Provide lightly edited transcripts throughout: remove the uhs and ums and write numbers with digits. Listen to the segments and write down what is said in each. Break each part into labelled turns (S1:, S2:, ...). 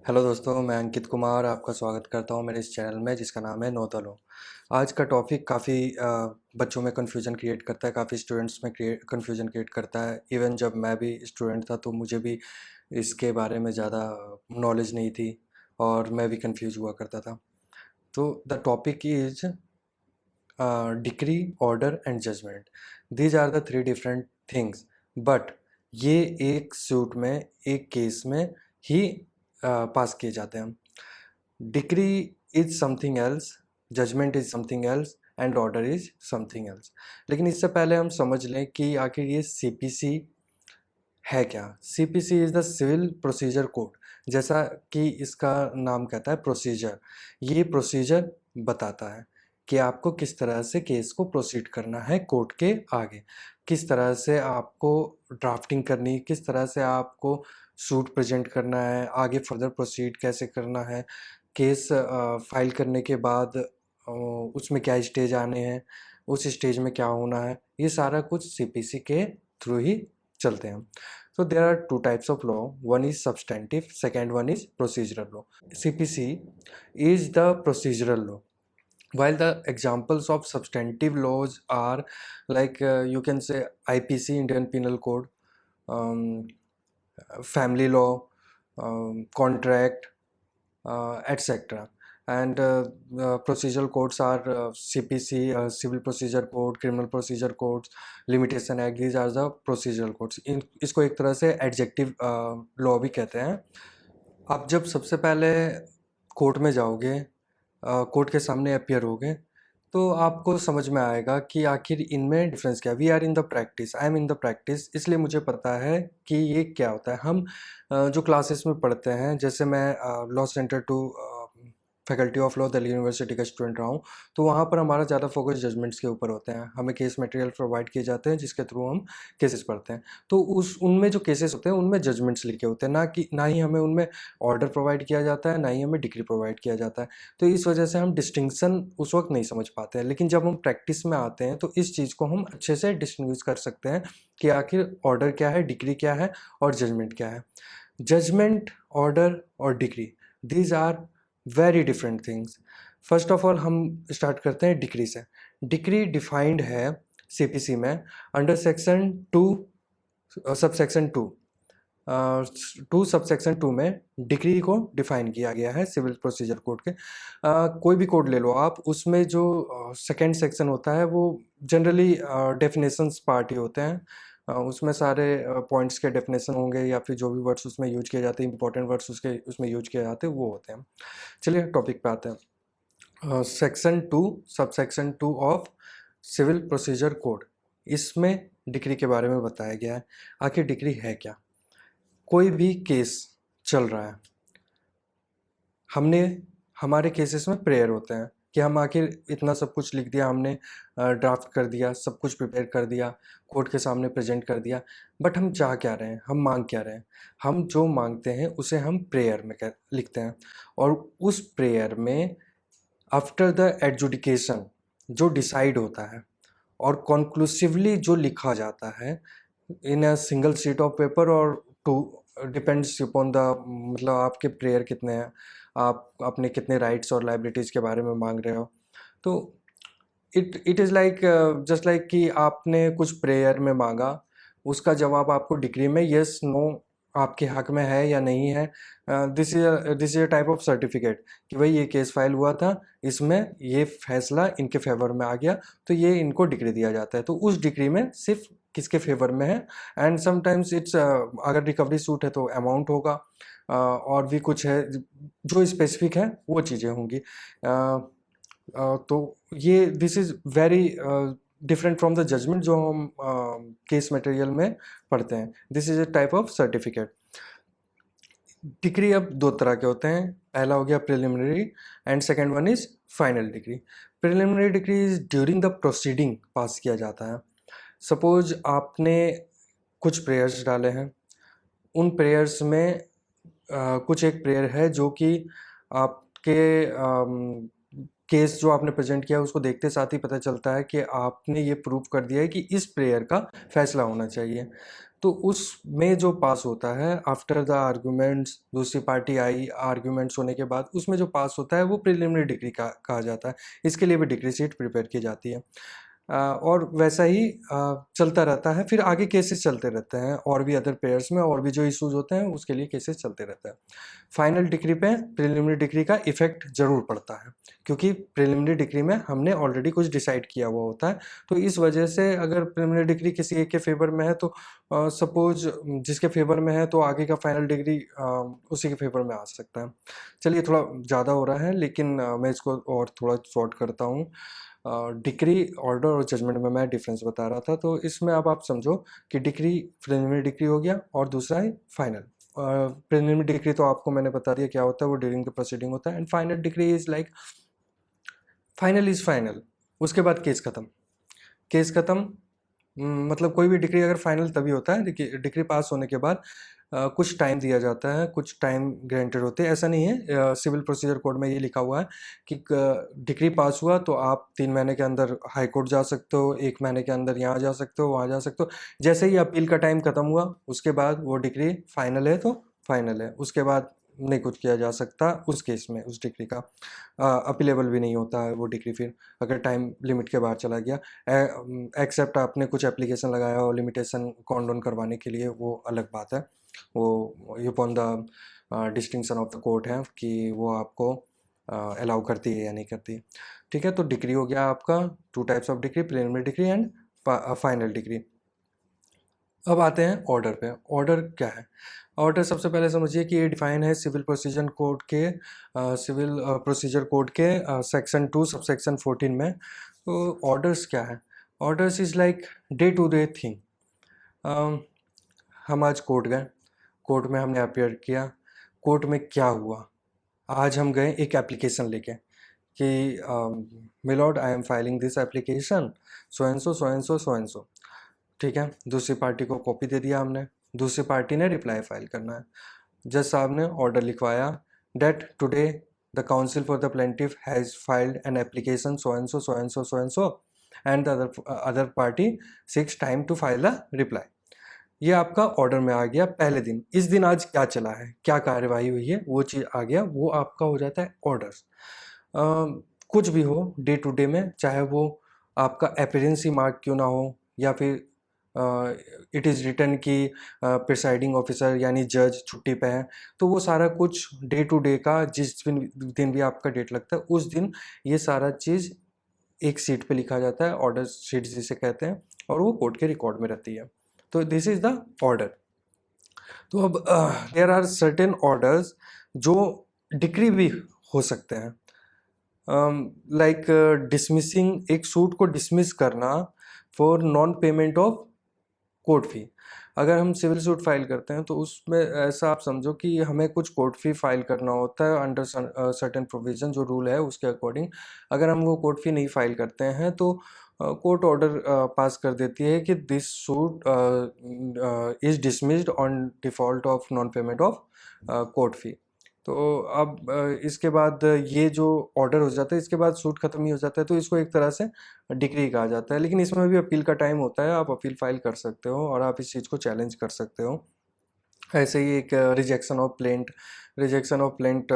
S1: Hello दोस्तों, मैं अंकित कुमार आपका स्वागत करता हूं मेरे इस चैनल में जिसका नाम है नो द लॉ। आज का टॉपिक काफ़ी बच्चों में कन्फ्यूजन क्रिएट करता है, काफ़ी स्टूडेंट्स में कन्फ्यूजन क्रिएट करता है। इवन जब मैं भी स्टूडेंट था तो मुझे भी इसके बारे में ज़्यादा नॉलेज नहीं थी और मैं भी कंफ्यूज हुआ करता था। तो the topic is decree, order and judgment. These are the three different things, but ये एक सूट में, एक केस में ही पास किए जाते हैं। Decree is something else, judgment is something else and order is something else. लेकिन इससे पहले हम समझ लें कि आखिर ये सीपीसी है क्या। CPC is the civil procedure code. जैसा कि इसका नाम कहता है, प्रोसीजर। ये प्रोसीजर बताता है कि आपको किस तरह से केस को प्रोसीड करना है कोर्ट के आगे, किस तरह से आपको ड्राफ्टिंग करनी, किस तरह से आपको सूट प्रेजेंट करना है, आगे फर्दर प्रोसीड कैसे करना है, केस फाइल करने के बाद उसमें क्या स्टेज आने हैं, उस स्टेज में क्या होना है, ये सारा कुछ सीपीसी के थ्रू ही चलते हैं। So there are two types of law. One is substantive, second one is procedural law. CPC is the procedural law, while the examples of substantive laws are like you can say IPC, Indian Penal Code, um, family law, contract, etc. And procedural codes are CPC, Civil Procedure Code, Criminal Procedure Codes, Limitation Act. These are the procedural codes. इसको एक तरह से adjective law भी कहते हैं। आप जब सबसे पहले कोर्ट में जाओगे, कोर्ट के सामने अपियर होगे, तो आपको समझ में आएगा कि आखिर इनमें डिफरेंस क्या है। We are in the practice, I am in the practice, इसलिए मुझे पता है कि ये क्या होता है। हम जो क्लासेस में पढ़ते हैं, जैसे मैं law centre two faculty of law Delhi university का स्टूडेंट रहा हूँ, तो वहाँ पर हमारा ज़्यादा फोकस जजमेंट्स के ऊपर होते हैं। हमें केस मटेरियल प्रोवाइड किए जाते हैं जिसके थ्रू हम केसेस पढ़ते हैं। तो उनमें जो केसेस होते हैं उनमें जजमेंट्स लिखे होते हैं, ना ही हमें उनमें ऑर्डर प्रोवाइड किया जाता है, ना ही हमें डिक्री प्रोवाइड किया जाता है। तो इस वजह से हम डिस्टिंक्शन उस वक्त नहीं समझ पाते हैं। लेकिन जब हम प्रैक्टिस में आते हैं तो इस चीज़ को हम अच्छे से डिस्टिंग्विश कर सकते हैं कि आखिर ऑर्डर क्या है, डिक्री क्या है और जजमेंट क्या है। जजमेंट, ऑर्डर और decree, these are very different things. First of all हम स्टार्ट करते हैं डिक्री से। डिक्री डिफाइंड है सीपीसी में अंडर सेक्शन 2 सबसेक्शन 2। सबसेक्शन 2 में डिक्री को डिफाइन किया गया है सिविल प्रोसीजर कोड के। कोई भी कोड ले लो आप, उसमें जो सेकेंड सेक्शन होता है वो जनरली डेफिनेशंस पार्ट ही होते हैं। उसमें सारे पॉइंट्स के डेफिनेशन होंगे या फिर जो भी वर्ड्स उसमें यूज किए जाते हैं, इंपॉर्टेंट वर्ड्स उसमें यूज किए जाते हैं, वो होते हैं। चलिए टॉपिक पे आते हैं। Section 2 subsection 2 of civil procedure code, इसमें डिक्री के बारे में बताया गया है। आखिर डिक्री है क्या। कोई भी केस चल रहा है, हमने हमारे केसेस में प्रेयर होते हैं कि हम आखिर इतना सब कुछ लिख दिया, हमने ड्राफ्ट कर दिया, सब कुछ प्रिपेयर कर दिया, कोर्ट के सामने प्रेजेंट कर दिया, बट हम चाह क्या रहे हैं, हम मांग क्या रहे हैं। हम जो मांगते हैं उसे हम प्रेयर में लिखते हैं, और उस प्रेयर में आफ्टर द एडजुडिकेशन जो डिसाइड होता है और कॉन्क्लूसिवली जो लिखा जाता है in a single sheet of paper, और टू डिपेंड्स अपॉन द, मतलब आपके प्रेयर कितने हैं, आप अपने कितने राइट्स और लाइबिलिटीज़ के बारे में मांग रहे हो। तो it is like just like कि आपने कुछ प्रेयर में मांगा, उसका जवाब आपको डिक्री में यस नो आपके हक में है या नहीं है। This is a type of certificate कि भाई ये केस फाइल हुआ था, इसमें ये फैसला इनके फेवर में आ गया, तो ये इनको डिक्री दिया जाता है। तो उस डिक्री में सिर्फ किसके फेवर में है, एंड समटाइम्स इट्स अगर रिकवरी सूट है तो अमाउंट होगा, और भी कुछ है जो स्पेसिफिक है वो चीज़ें होंगी। तो ये this is very different from the judgement जो हम केस मटेरियल में पढ़ते हैं। This is a type of certificate. Degree अब दो तरह के होते हैं, पहला हो गया preliminary and second one is final degree. Preliminary degree is during the proceeding pass किया जाता है। सपोज आपने कुछ प्रेयर्स डाले हैं, उन प्रेयर्स में कुछ एक प्रेयर है जो कि आपके केस जो आपने प्रेजेंट किया उसको देखते साथ ही पता चलता है कि आपने ये प्रूव कर दिया है कि इस प्रेयर का फैसला होना चाहिए। तो उसमें जो पास होता है आफ्टर द आर्गूमेंट्स, दूसरी पार्टी आई, आर्गूमेंट्स होने के बाद उसमें जो पास होता है वो प्रिलिमिनरी डिग्री कहा जाता है। इसके लिए भी डिग्री शीट प्रिपेयर की जाती है। और वैसा ही चलता रहता है, फिर आगे केसेस चलते रहते हैं और भी अदर पेयर्स में, और भी जो इश्यूज होते हैं उसके लिए केसेस चलते रहते हैं। फाइनल डिग्री पे प्रिलिमिनरी डिग्री का इफेक्ट ज़रूर पड़ता है, क्योंकि प्रिलिमिनरी डिग्री में हमने ऑलरेडी कुछ डिसाइड किया हुआ होता है। तो इस वजह से अगर प्रिलिमिनरी डिग्री किसी एक के फेवर में है तो सपोज जिसके फेवर में है तो आगे का फाइनल डिग्री उसी के फेवर में आ सकता है। चलिए, थोड़ा ज़्यादा हो रहा है, लेकिन मैं इसको और थोड़ा शॉर्ट करता हूँ। डिग्री, ऑर्डर और जजमेंट में मैं डिफरेंस बता रहा था। तो इसमें अब आप समझो कि डिग्री प्रिलिमिनरी डिग्री हो गया और दूसरा है फाइनल। प्रिलिमिनरी डिग्री तो आपको मैंने बता दिया क्या होता है, वो ड्यूरिंग द प्रोसीडिंग होता है। And final decree is like final is final, उसके बाद केस खत्म। केस खत्म मतलब कोई भी डिग्री अगर फाइनल तभी होता है डिग्री पास होने के बाद कुछ टाइम दिया जाता है, कुछ टाइम ग्रांटेड होते हैं। ऐसा नहीं है, सिविल प्रोसीजर कोड में ये लिखा हुआ है कि डिग्री पास हुआ तो आप 3 महीने के अंदर हाई कोर्ट जा सकते हो, 1 महीने के अंदर यहाँ जा सकते हो, वहाँ जा सकते हो। जैसे ही अपील का टाइम खत्म हुआ उसके बाद वो डिग्री फाइनल है तो फाइनल है, उसके बाद नहीं कुछ किया जा सकता उस केस में। उस डिग्री का अपीलेबल भी नहीं होता है वो डिग्री फिर, अगर टाइम लिमिट के बाहर चला गया। एक्सेप्ट आपने कुछ एप्लीकेशन लगाया हो लिमिटेशन कॉन्डोन करवाने के लिए, वो अलग बात है। वो upon the distinction of the court है कि वो आपको अलाउ करती है या नहीं करती। ठीक है, तो डिग्री हो गया आपका 2 types of degree, preliminary degree and final decree. अब आते हैं ऑर्डर पे। ऑर्डर क्या है? ऑर्डर सबसे पहले समझिए कि ये डिफाइन है सिविल प्रोसीजर कोड के सेक्शन 2 सब सेक्शन 14 में। तो ऑर्डर्स क्या है? Orders is like day to day thing. हम आज कोर्ट गए, कोर्ट में हमने अपियर किया, कोर्ट में क्या हुआ? आज हम गए एक एप्लीकेशन लेके कि milord I am filing this application so and so so and so so and so. ठीक है, दूसरी पार्टी को कॉपी दे दिया हमने, दूसरी पार्टी ने रिप्लाई फाइल करना है। जज साहब ने ऑर्डर लिखवाया dated today the counsel for the plaintiff has filed an application so and so so and so so and so and the other party seeks time to file a reply. ये आपका order में आ गया पहले दिन। इस दिन आज क्या चला है, क्या कार्यवाही हुई है, वो चीज़ आ गया, वो आपका हो जाता है ऑर्डर्स। कुछ भी हो डे टू डे में, चाहे वो आपका अपीयरेंस ही मार्क क्यों ना हो, या फिर इट इज़ रिटन कि प्रिसाइडिंग ऑफिसर यानी जज छुट्टी पे है, तो वो सारा कुछ डे टू डे का जिस दिन भी आपका डेट लगता है उस दिन ये सारा चीज़ एक सीट पे लिखा जाता है, ऑर्डर शीट जिसे कहते हैं, और वो कोर्ट के रिकॉर्ड में रहती है। तो दिस इज़ द ऑर्डर। तो अब देयर आर सर्टेन ऑर्डर्स जो डिक्री भी हो सकते हैं, लाइक डिसमिसिंग, एक सूट को डिसमिस करना for non payment of court fee. अगर हम सिविल सूट फाइल करते हैं तो उसमें ऐसा आप समझो कि हमें कुछ कोर्ट फी फाइल करना होता है अंडर सर्टेन प्रोविजन, जो रूल है उसके अकॉर्डिंग। अगर हम वो कोर्ट फी नहीं फाइल करते हैं तो कोर्ट ऑर्डर पास कर देती है कि this suit is dismissed on default of non payment of court fee. तो अब इसके बाद ये जो ऑर्डर हो जाता है, इसके बाद सूट खत्म ही हो जाता है, तो इसको एक तरह से डिक्री कहा जाता है। लेकिन इसमें भी अपील का टाइम होता है, आप अपील फाइल कर सकते हो और आप इस चीज़ को चैलेंज कर सकते हो। ऐसे ही एक rejection of plaint, rejection of plaint,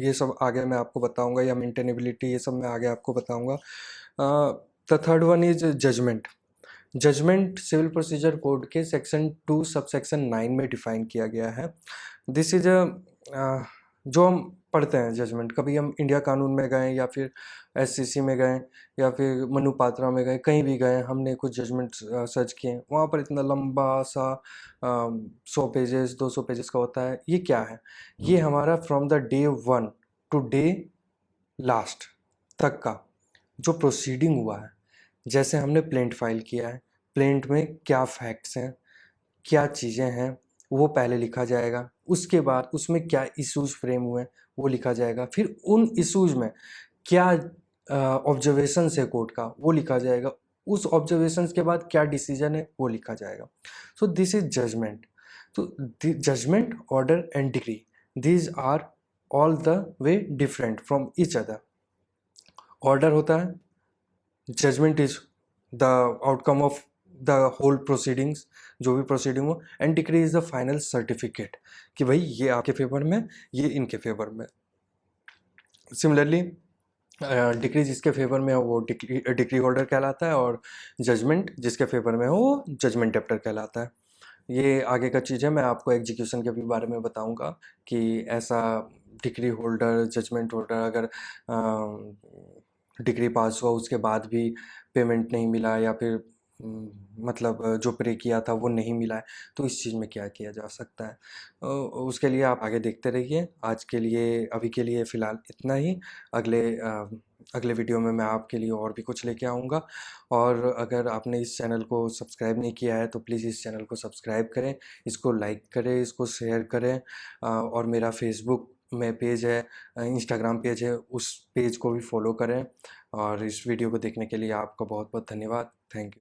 S1: ये सब आगे मैं आपको बताऊंगा, या मेंटेनेबिलिटी, ये सब मैं आगे आपको बताऊंगा। The third one is judgment. Judgment civil procedure code के सेक्शन 2 सब सेक्शन 9 में डिफाइन किया गया है। दिस इज जो हम पढ़ते हैं जजमेंट, कभी हम इंडिया कानून में गए या फिर एससीसी में गए या फिर मनु पात्रा में गए, कहीं भी गए, हमने कुछ जजमेंट सर्च किए, वहाँ पर इतना लंबा सा 100 पेजेस 200 पेजेस का होता है। ये क्या है? ये हमारा from the day 1 to day last तक का जो प्रोसीडिंग हुआ है, जैसे हमने प्लेंट फाइल किया है, प्लेंट में क्या फैक्ट्स हैं, क्या चीज़ें हैं, वो पहले लिखा जाएगा। उसके बाद उसमें क्या इश्यूज फ्रेम हुए वो लिखा जाएगा। फिर उन इश्यूज में क्या ऑब्जर्वेशंस है कोर्ट का, वो लिखा जाएगा। उस ऑब्जर्वेशंस के बाद क्या डिसीजन है वो लिखा जाएगा। So this is judgement. तो judgement, order and degree, these are all the way different from each other. Order होता है, judgement is the outcome of the whole proceedings, जो भी प्रोसीडिंग हो, and decree is the final certificate कि भाई ये आपके फेवर में, ये इनके फेवर में। सिमिलरली डिक्री जिसके फेवर में है वो डिक्री होल्डर कहलाता है, और जजमेंट जिसके फेवर में हो वो जजमेंट डेप्टर कहलाता है। ये आगे का चीज़ है, मैं आपको एग्जीक्यूशन के भी बारे में बताऊंगा कि ऐसा डिग्री होल्डर, जजमेंट होल्डर अगर डिग्री पास हुआ उसके बाद भी पेमेंट नहीं मिला, या फिर मतलब जो पे किया था वो नहीं मिला है, तो इस चीज़ में क्या किया जा सकता है। उसके लिए आप आगे देखते रहिए। आज के लिए, अभी के लिए फ़िलहाल इतना ही। अगले वीडियो में मैं आपके लिए और भी कुछ लेके आऊँगा। और अगर आपने इस चैनल को सब्सक्राइब नहीं किया है तो प्लीज़ इस चैनल को सब्सक्राइब करें, इसको लाइक करें, इसको शेयर करें। और मेरा फेसबुक में पेज है, इंस्टाग्राम पेज है, उस पेज को भी फॉलो करें। और इस वीडियो को देखने के लिए आपका बहुत बहुत धन्यवाद। Thank you.